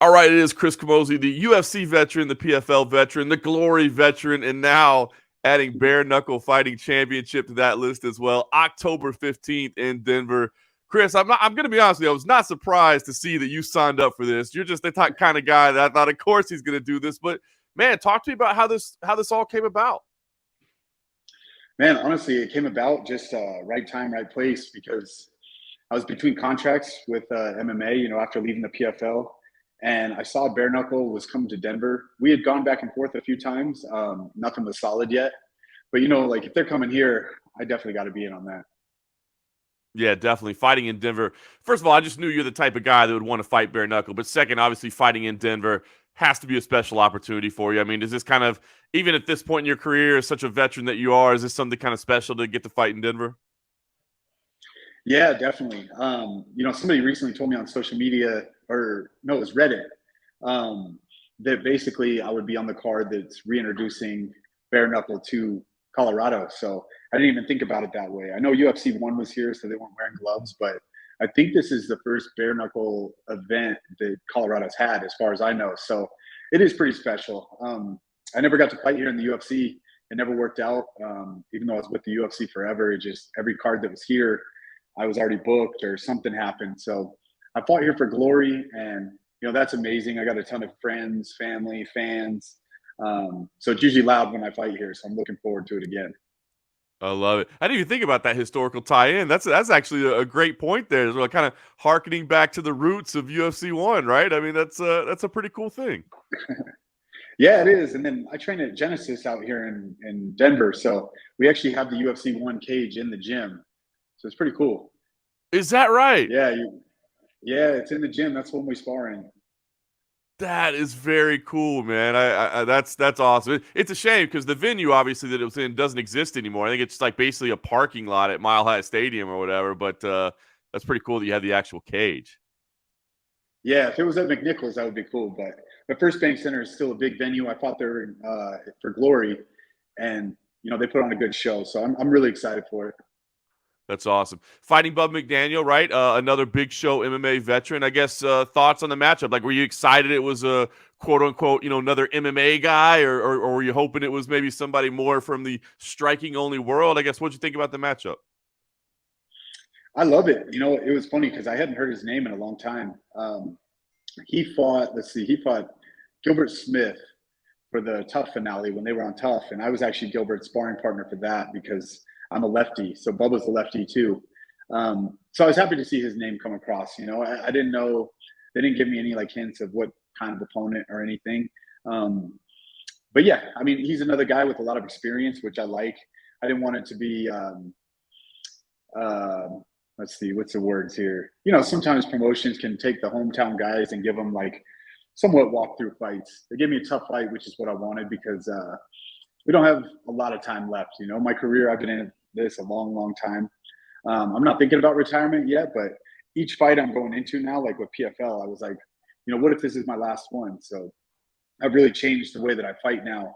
All right, it is Chris Camozzi, the UFC veteran, the PFL veteran, the Glory veteran, and now adding Bare Knuckle Fighting Championship to that list as well. October 15th in Denver. Chris, I'm going to be honest with you. I was not surprised to see that you signed up for this. You're just the kind of guy that I thought, of course, he's going to do this. But man, talk to me about how this all came about. Man, honestly, it came about just right time, right place because I was between contracts with MMA, after leaving the PFL. And I saw Bare Knuckle was coming to Denver. We had gone back and forth a few times. Nothing was solid yet. But, like if they're coming here, I definitely got to be in on that. Yeah, definitely. Fighting in Denver. First of all, I just knew you're the type of guy that would want to fight bare knuckle. But second, obviously, fighting in Denver has to be a special opportunity for you. I mean, is this kind of, even at this point in your career, as such a veteran that you are, is this something kind of special to get to fight in Denver? Yeah, definitely. Somebody recently told me on social media, or no, it was Reddit, um, that basically I would be on the card that's reintroducing bare knuckle to Colorado. So I didn't even think about it that way. I know UFC one was here, so they weren't wearing gloves, but I think this is the first bare knuckle event that Colorado's had, as far as I know. So it is pretty special. I never got to fight here in the UFC. It never worked out. Even though I was with the UFC forever, it just every card that was here, I was already booked or something happened. So I fought here for glory, and that's amazing. I got a ton of friends, family, fans. So it's usually loud when I fight here. So I'm looking forward to it again. I love it. I didn't even think about that historical tie-in. That's actually a great point there. Well, kind of harkening back to the roots of UFC one, right? I mean, that's a pretty cool thing. Yeah, it is. And then I train at Genesis out here in Denver. So we actually have the UFC one cage in the gym. So it's pretty cool. Is that right? Yeah, yeah, it's in the gym. That's when we spar in. That is very cool, man. That's awesome. It's a shame because the venue, obviously, that it was in doesn't exist anymore. I think it's like basically a parking lot at Mile High Stadium or whatever. But that's pretty cool that you have the actual cage. Yeah, if it was at McNichols, that would be cool. But the First Bank Center is still a big venue. I fought there for Glory, and they put on a good show. So I'm really excited for it. That's awesome. Fighting Bub McDaniel, right? Another big show MMA veteran. I guess thoughts on the matchup? Like, were you excited it was a quote unquote, another MMA guy, or were you hoping it was maybe somebody more from the striking only world? I guess what'd you think about the matchup? I love it. It was funny because I hadn't heard his name in a long time. He fought. Let's see. He fought Gilbert Smith for the Tough finale when they were on Tough, and I was actually Gilbert's sparring partner for that because I'm a lefty. So Bubba's a lefty too. So I was happy to see his name come across. I didn't know, they didn't give me any like hints of what kind of opponent or anything. But yeah, I mean, he's another guy with a lot of experience, which I like. I didn't want it to be uh, let's see, what's the words here? Sometimes promotions can take the hometown guys and give them like somewhat walkthrough fights. They gave me a tough fight, which is what I wanted because we don't have a lot of time left. My career, I've been in this a long, long time. I'm not thinking about retirement yet, but each fight I'm going into now, like with PFL, I was like, what if this is my last one? So I've really changed the way that I fight now.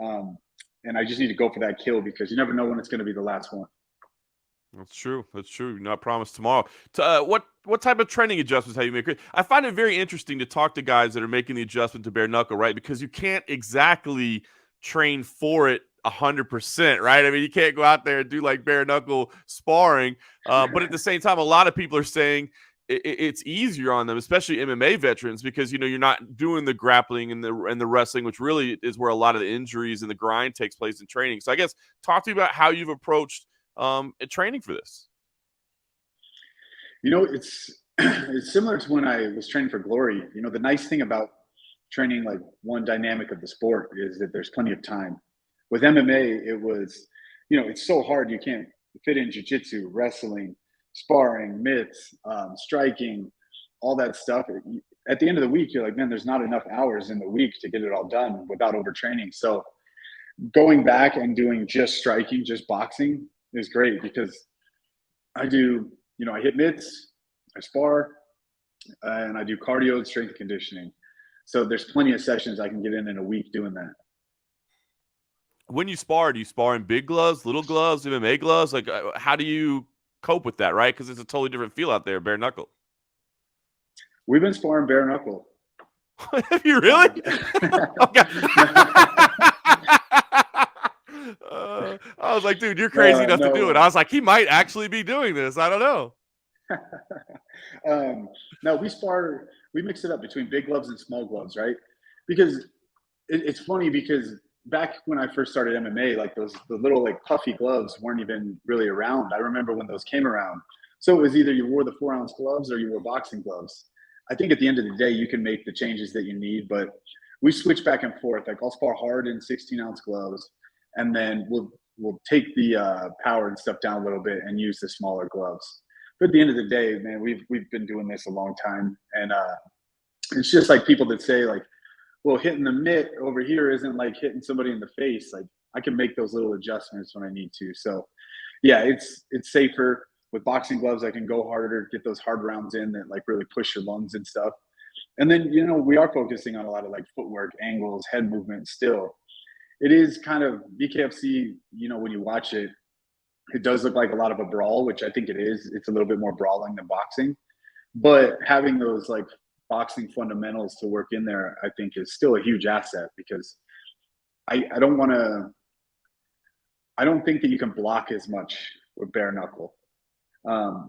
Um, and I just need to go for that kill because you never know when it's going to be the last one. That's true. That's true. You're not promised tomorrow. What type of training adjustments have you made? I find it very interesting to talk to guys that are making the adjustment to bare knuckle, right? Because you can't exactly train for it 100%, right? I mean, you can't go out there and do like bare knuckle sparring. But at the same time, a lot of people are saying it's easier on them, especially MMA veterans, because you're not doing the grappling and the wrestling, which really is where a lot of the injuries and the grind takes place in training. So I guess talk to me about how you've approached training for this. It's it's similar to when I was training for Glory. The nice thing about training like one dynamic of the sport is that there's plenty of time. With MMA, it was, it's so hard you can't fit in jujitsu, wrestling, sparring, mitts, striking, all that stuff. At the end of the week, you're like, man, there's not enough hours in the week to get it all done without overtraining. So going back and doing just striking, just boxing is great because I do, I hit mitts, I spar, and I do cardio and strength conditioning. So there's plenty of sessions I can get in a week doing that. When you spar, do you spar in big gloves, little gloves, MMA gloves? Like, how do you cope with that, right? Because it's a totally different feel out there, bare knuckle. We've been sparring bare knuckle. Have you really? Okay. I was like, dude, you're crazy enough to do it. I No. was like, he might actually be doing this. I don't know. No, we mix it up between big gloves and small gloves, right? Because it's funny because back when I first started MMA, like the little like puffy gloves weren't even really around. I remember when those came around. So it was either you wore the 4-ounce gloves or you wore boxing gloves. I think at the end of the day, you can make the changes that you need, but we switch back and forth. Like I'll spar hard in 16-ounce gloves, and then we'll take the power and stuff down a little bit and use the smaller gloves. But at the end of the day, man, we've been doing this a long time, and it's just like people that say like, well, hitting the mitt over here isn't like hitting somebody in the face. Like I can make those little adjustments when I need to. So yeah, it's safer with boxing gloves. I can go harder, get those hard rounds in that like really push your lungs and stuff. And then, we are focusing on a lot of like footwork, angles, head movement still. It is kind of BKFC, when you watch it, it does look like a lot of a brawl, which I think it is. It's a little bit more brawling than boxing. But having those like boxing fundamentals to work in there, I think is still a huge asset because I don't think that you can block as much with bare knuckle.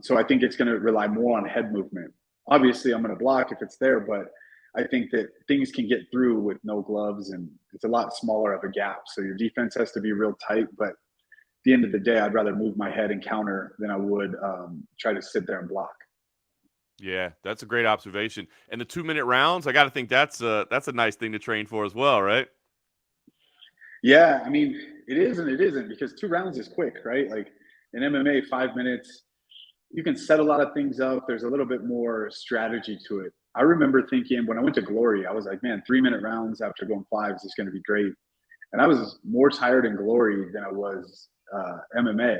So I think it's going to rely more on head movement. Obviously, I'm going to block if it's there, but I think that things can get through with no gloves, and it's a lot smaller of a gap. So your defense has to be real tight. But at the end of the day, I'd rather move my head and counter than I would try to sit there and block. Yeah, that's a great observation. And the 2-minute rounds, I got to think that's a nice thing to train for as well, right? Yeah, I mean, it is and it isn't because 2 rounds is quick, right? Like in MMA, 5 minutes, you can set a lot of things up. There's a little bit more strategy to it. I remember thinking when I went to Glory, I was like, man, 3-minute rounds after going fives is going to be great. And I was more tired in Glory than I was MMA.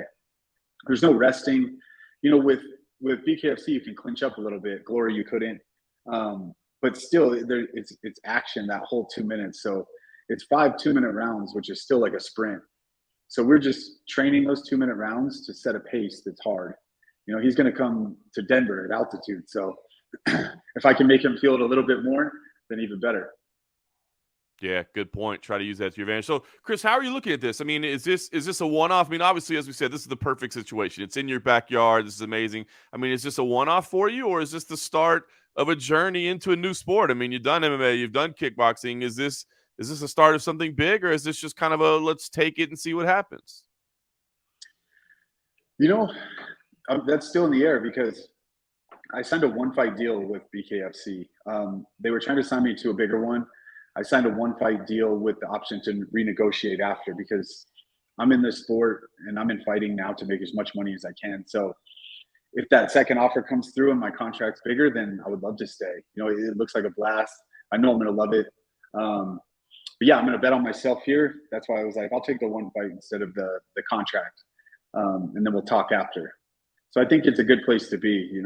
There's no resting. With BKFC, you can clinch up a little bit. Glory, you couldn't. But still, it's action that whole 2 minutes. So it's 5 2-minute rounds, which is still like a sprint. So we're just training those 2-minute rounds to set a pace that's hard. He's going to come to Denver at altitude. So if I can make him feel it a little bit more, then even better. Yeah, good point. Try to use that to your advantage. So, Chris, how are you looking at this? I mean, is this a one-off? I mean, obviously, as we said, this is the perfect situation. It's in your backyard. This is amazing. I mean, is this a one-off for you, or is this the start of a journey into a new sport? I mean, you've done MMA, you've done kickboxing. Is this a start of something big, or is this just kind of a let's take it and see what happens? That's still in the air because I signed a one-fight deal with BKFC. They were trying to sign me to a bigger one. I signed a one-fight deal with the option to renegotiate after because I'm in this sport and I'm in fighting now to make as much money as I can. So if that second offer comes through and my contract's bigger, then I would love to stay. It looks like a blast. I know I'm going to love it. But yeah, I'm going to bet on myself here. That's why I was like, I'll take the one fight instead of the contract. And then we'll talk after. So I think it's a good place to be.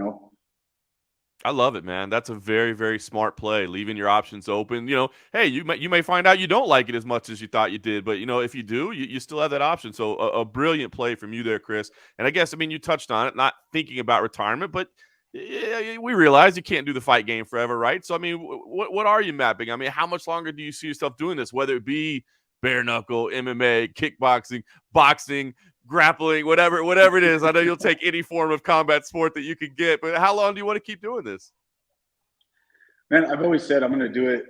I love it, man. That's a very, very smart play, leaving your options open. Hey, you may find out you don't like it as much as you thought you did, but if you do, you still have that option. So a brilliant play from you there, Chris. And I guess you touched on it, not thinking about retirement, but we realize you can't do the fight game forever, right? So what are you mapping? I mean, how much longer do you see yourself doing this? Whether it be bare knuckle, MMA, kickboxing, boxing, grappling, whatever it is. I know you'll take any form of combat sport that you can get, but how long do you want to keep doing this? Man, I've always said I'm going to do it.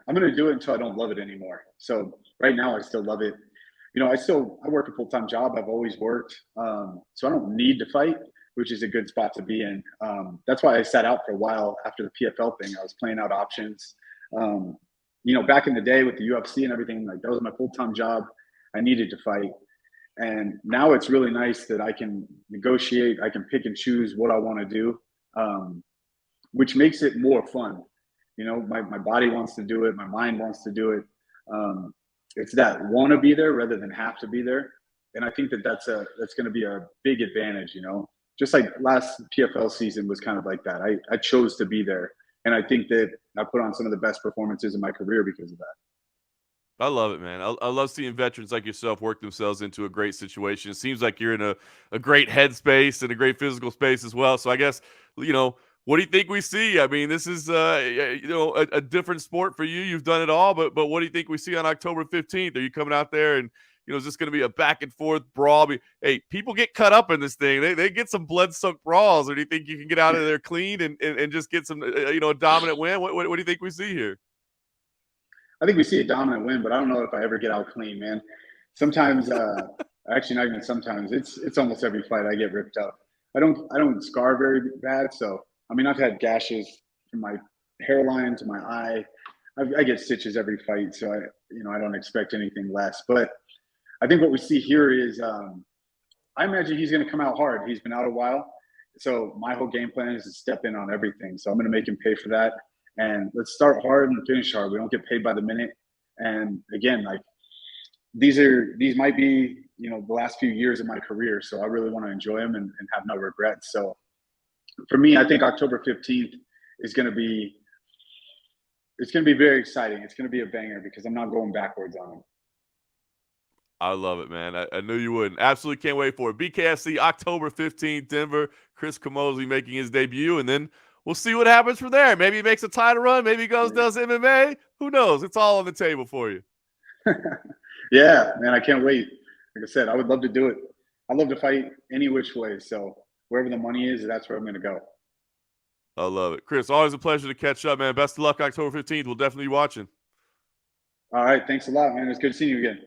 I'm going to do it until I don't love it anymore. So right now I still love it. I work a full-time job. I've always worked. So I don't need to fight, which is a good spot to be in. That's why I sat out for a while after the PFL thing. I was playing out options. Back in the day with the UFC and everything, like that was my full-time job. I needed to fight. And now it's really nice that I can negotiate. I can pick and choose what I want to do, which makes it more fun. My body wants to do it. My mind wants to do it. It's that want to be there rather than have to be there. And I think that's going to be a big advantage, just like last PFL season was kind of like that. I chose to be there. And I think that I put on some of the best performances in my career because of that. I love it, man. I love seeing veterans like yourself work themselves into a great situation. It seems like you're in a great headspace and a great physical space as well. So I guess, What do you think we see? I mean, this is a different sport for you. You've done it all, but what do you think we see on October 15th? Are you coming out there and is this going to be a back and forth brawl? Hey, people get cut up in this thing. They get some blood soaked brawls. Or do you think you can get out of there clean and just get some a dominant win? What do you think we see here? I think we see a dominant win, but I don't know if I ever get out clean, man. Sometimes, actually, not even sometimes. It's almost every fight I get ripped up. I don't scar very bad, so I mean I've had gashes from my hairline to my eye. I get stitches every fight, so I don't expect anything less. But I think what we see here is I imagine he's going to come out hard. He's been out a while, so my whole game plan is to step in on everything. So I'm going to make him pay for that. And let's start hard and finish hard. We don't get paid by the minute. And again, like these might be the last few years of my career, so I really want to enjoy them and have no regrets. So for me, I think October 15th is going to be very exciting. It's going to be a banger because I'm not going backwards on him. I love it, man. I knew you wouldn't. Absolutely can't wait for it. BKFC, October 15th, Denver. Chris Camozzi making his debut, and then we'll see what happens from there. Maybe he makes a title run. Maybe he does MMA. Who knows? It's all on the table for you. Yeah, man, I can't wait. Like I said, I would love to do it. I love to fight any which way. So wherever the money is, that's where I'm going to go. I love it. Chris, always a pleasure to catch up, man. Best of luck October 15th. We'll definitely be watching. All right. Thanks a lot, man. It's good seeing you again.